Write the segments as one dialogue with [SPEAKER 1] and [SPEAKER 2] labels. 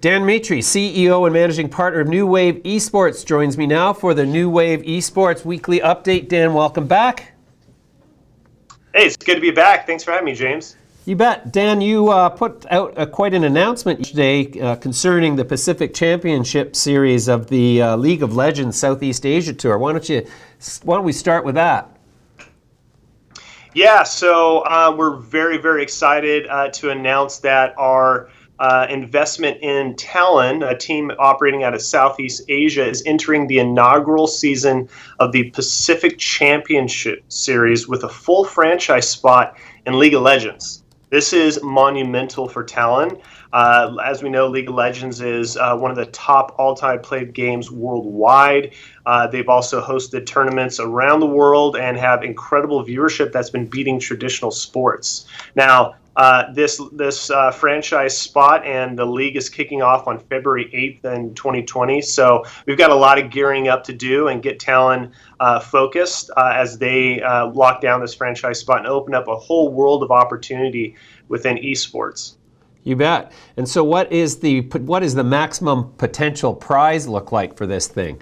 [SPEAKER 1] Dan Mitri, CEO and Managing Partner of New Wave Esports, joins me now for the New Wave Esports Weekly Update. Dan, welcome back.
[SPEAKER 2] Hey, it's good to be back. Thanks for having me, James.
[SPEAKER 1] You bet. Dan, you put out quite an announcement today concerning the Pacific Championship Series of the League of Legends Southeast Asia Tour. Why don't we start with that?
[SPEAKER 2] Yeah, so we're very, very excited to announce that our investment in Talon, a team operating out of Southeast Asia, is entering the inaugural season of the Pacific Championship Series with a full franchise spot in League of Legends. This is monumental for Talon. As we know, League of Legends is one of the top all-time played games worldwide. They've also hosted tournaments around the world and have incredible viewership that's been beating traditional sports. Now, this franchise spot and the league is kicking off on February 8th in 2020. So we've got a lot of gearing up to do and get Talon focused as they lock down this franchise spot and open up a whole world of opportunity within esports.
[SPEAKER 1] You bet. And so what is the maximum potential prize look like for this thing?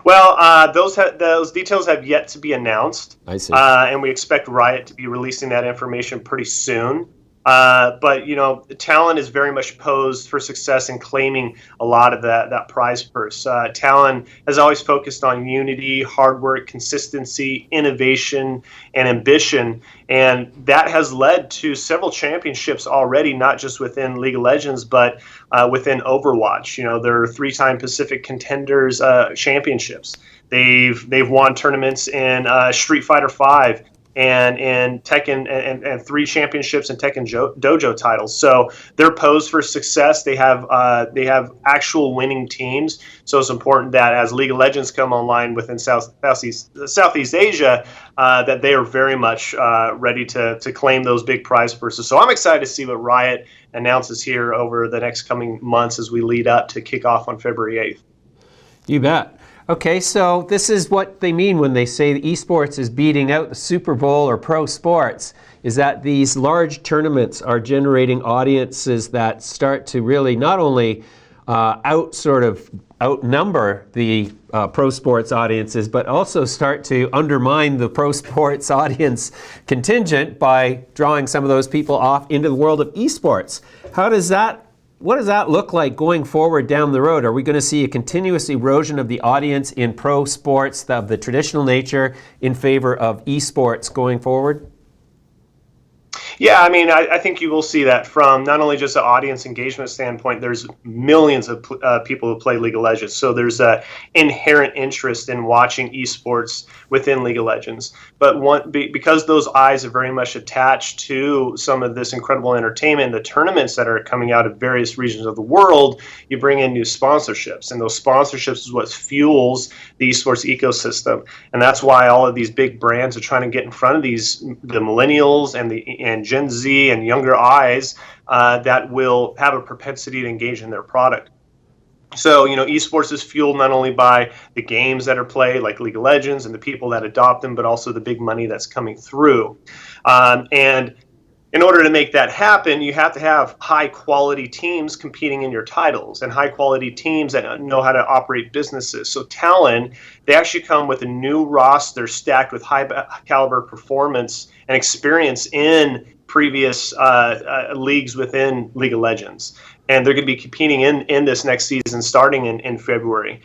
[SPEAKER 2] Well, those details have yet to be announced.
[SPEAKER 1] I see.
[SPEAKER 2] And we expect Riot to be releasing that information pretty soon. But, you know, Talon is very much posed for success in claiming a lot of that prize purse. Talon has always focused on unity, hard work, consistency, innovation, and ambition. And that has led to several championships already, not just within League of Legends, but within Overwatch. You know, there are 3-time Pacific Contenders championships. They've won tournaments in Street Fighter V, and in Tekken, and 3 championships in Tekken Dojo titles. So they're posed for success. They have actual winning teams. So it's important that as League of Legends come online within Southeast Asia, that they are very much ready to claim those big prize purses. So I'm excited to see what Riot announces here over the next coming months as we lead up to kick off on February 8th.
[SPEAKER 1] You bet. Okay, so this is what they mean when they say esports is beating out the Super Bowl or pro sports, is that these large tournaments are generating audiences that start to really not only outnumber the pro sports audiences, but also start to undermine the pro sports audience contingent by drawing some of those people off into the world of esports. What does that look like going forward down the road? Are we going to see a continuous erosion of the audience in pro sports of the traditional nature in favor of esports going forward?
[SPEAKER 2] Yeah, I mean, I think you will see that from not only just an audience engagement standpoint. There's millions of people who play League of Legends, so there's an inherent interest in watching esports within League of Legends. But because those eyes are very much attached to some of this incredible entertainment, the tournaments that are coming out of various regions of the world, you bring in new sponsorships, and those sponsorships is what fuels the esports ecosystem. And that's why all of these big brands are trying to get in front of the millennials and Gen Z and younger eyes that will have a propensity to engage in their product. So, you know, esports is fueled not only by the games that are played, like League of Legends, and the people that adopt them, but also the big money that's coming through. And in order to make that happen, you have to have high-quality teams competing in your titles and high-quality teams that know how to operate businesses. So Talon, they actually come with a new roster stacked with high-caliber performance and experience in previous leagues within League of Legends. And they're going to be competing in this next season starting in February.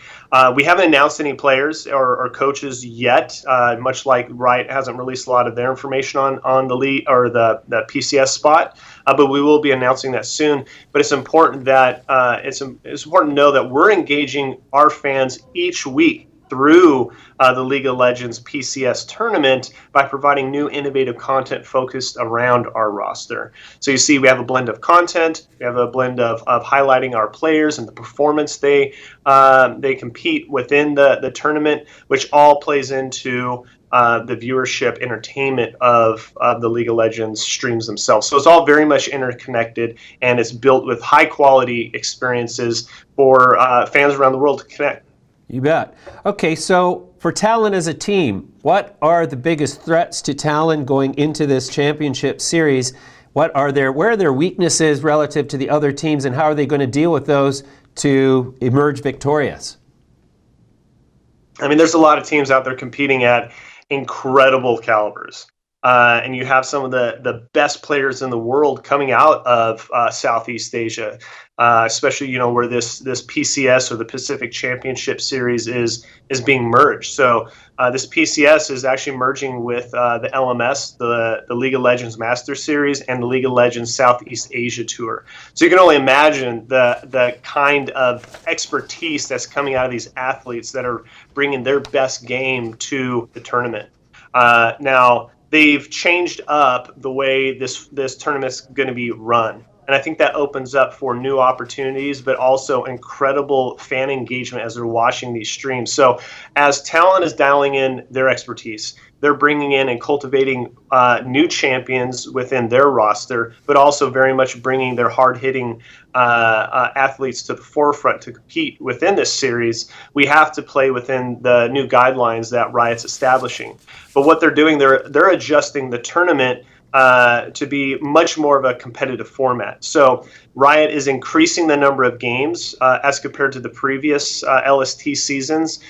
[SPEAKER 2] We haven't announced any players or coaches yet, much like Riot hasn't released a lot of their information on the league or the PCS spot, but we will be announcing that soon. But it's important that it's important to know that we're engaging our fans each week through the League of Legends PCS tournament by providing new innovative content focused around our roster. So you see we have a blend of content, we have a blend of highlighting our players and the performance they compete within the tournament, which all plays into the viewership entertainment of the League of Legends streams themselves. So it's all very much interconnected, and it's built with high quality experiences for fans around the world to connect.
[SPEAKER 1] You bet. Okay, so for Talon as a team, what are the biggest threats to Talon going into this championship series? Where are their weaknesses relative to the other teams, and how are they going to deal with those to emerge victorious?
[SPEAKER 2] I mean, there's a lot of teams out there competing at incredible calibers. And you have some of the best players in the world coming out of Southeast Asia, especially where this PCS or the Pacific Championship Series is being merged. So this PCS is actually merging with the LMS, the League of Legends Master Series, and the League of Legends Southeast Asia Tour. So you can only imagine the kind of expertise that's coming out of these athletes that are bringing their best game to the tournament. Now, they've changed up the way this tournament's going to be run. And I think that opens up for new opportunities, but also incredible fan engagement as they're watching these streams. So as Talon is dialing in their expertise, they're bringing in and cultivating new champions within their roster, but also very much bringing their hard-hitting athletes to the forefront to compete within this series. We have to play within the new guidelines that Riot's establishing. But what they're doing, they're adjusting the tournament to be much more of a competitive format. So Riot is increasing the number of games as compared to the previous LST seasons.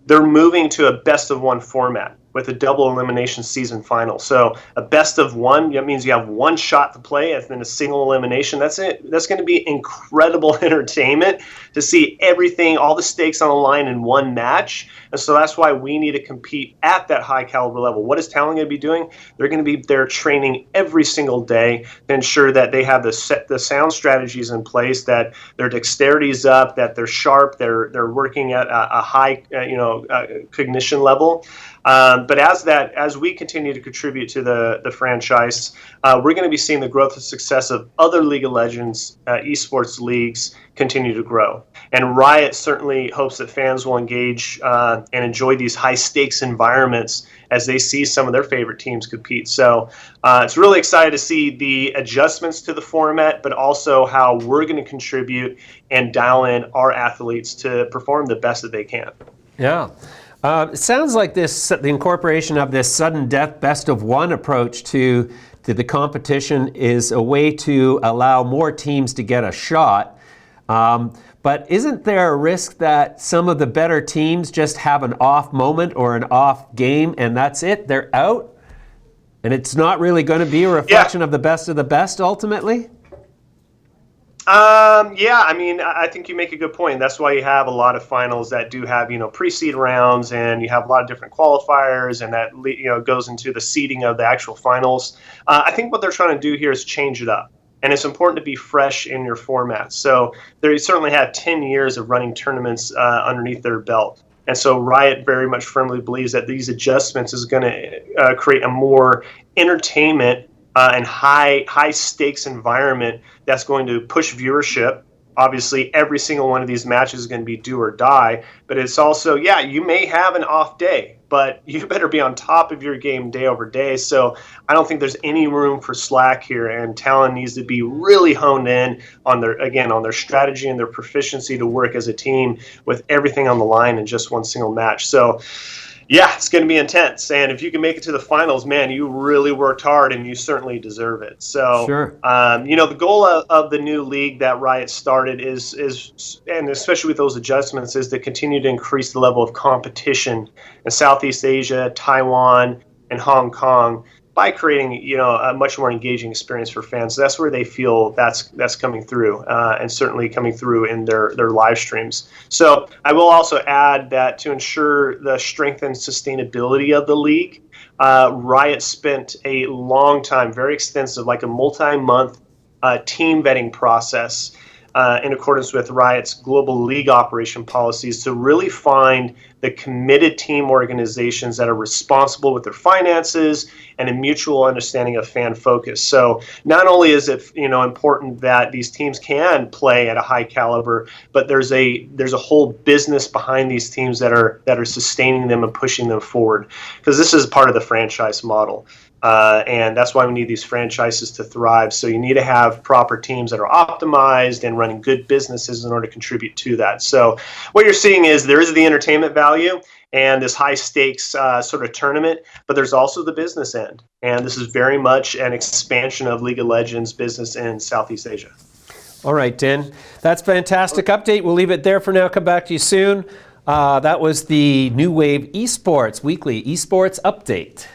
[SPEAKER 2] They're moving to a best-of-one format with a double elimination season final. So a best of one, that means you have one shot to play and then a single elimination. That's it. That's going to be incredible entertainment to see everything, all the stakes on the line in one match. And so that's why we need to compete at that high caliber level. What is Talon going to be doing? They're going to be there training every single day to ensure that they have the sound strategies in place, that their dexterity is up, that they're sharp, they're working at a high cognition level. But as we continue to contribute to the franchise, we're going to be seeing the growth and success of other League of Legends esports leagues continue to grow. And Riot certainly hopes that fans will engage and enjoy these high stakes environments as they see some of their favorite teams compete. So it's really excited to see the adjustments to the format, but also how we're going to contribute and dial in our athletes to perform the best that they can.
[SPEAKER 1] Yeah. It sounds like the incorporation of this sudden death best of one approach to the competition is a way to allow more teams to get a shot. But isn't there a risk that some of the better teams just have an off moment or an off game and that's it? They're out? And it's not really going to be a reflection of the best ultimately?
[SPEAKER 2] Yeah, I mean, I think you make a good point. That's why you have a lot of finals that do have, pre-seed rounds, and you have a lot of different qualifiers, and that, goes into the seeding of the actual finals. I think what they're trying to do here is change it up. And it's important to be fresh in your format. So they certainly have 10 years of running tournaments underneath their belt. And so Riot very much firmly believes that these adjustments is going to create a more entertainment and high stakes environment that's going to push viewership. Obviously, every single one of these matches is going to be do or die, but it's also, you may have an off day, but you better be on top of your game day over day. So I don't think there's any room for slack here, and Talon needs to be really honed in on their strategy and their proficiency to work as a team with everything on the line in just one single match. So yeah, it's going to be intense. And if you can make it to the finals, man, you really worked hard and you certainly deserve it. So,
[SPEAKER 1] sure.
[SPEAKER 2] The goal of the new league that Riot started is, and especially with those adjustments, is to continue to increase the level of competition in Southeast Asia, Taiwan, and Hong Kong by creating, a much more engaging experience for fans. So that's where they feel that's coming through, and certainly coming through in their live streams. So I will also add that to ensure the strength and sustainability of the league, Riot spent a long time, very extensive, like a multi-month team vetting process in accordance with Riot's global league operation policies to really find the committed team organizations that are responsible with their finances and a mutual understanding of fan focus. So not only is it important that these teams can play at a high caliber, but there's a whole business behind these teams that are sustaining them and pushing them forward, because this is part of the franchise model. And that's why we need these franchises to thrive. So you need to have proper teams that are optimized and running good businesses in order to contribute to that. So what you're seeing is there is the entertainment value and this high stakes sort of tournament, but there's also the business end. And this is very much an expansion of League of Legends business in Southeast Asia.
[SPEAKER 1] All right, Dan. That's a fantastic update. We'll leave it there for now. Come back to you soon. That was the New Wave Esports Weekly Esports Update.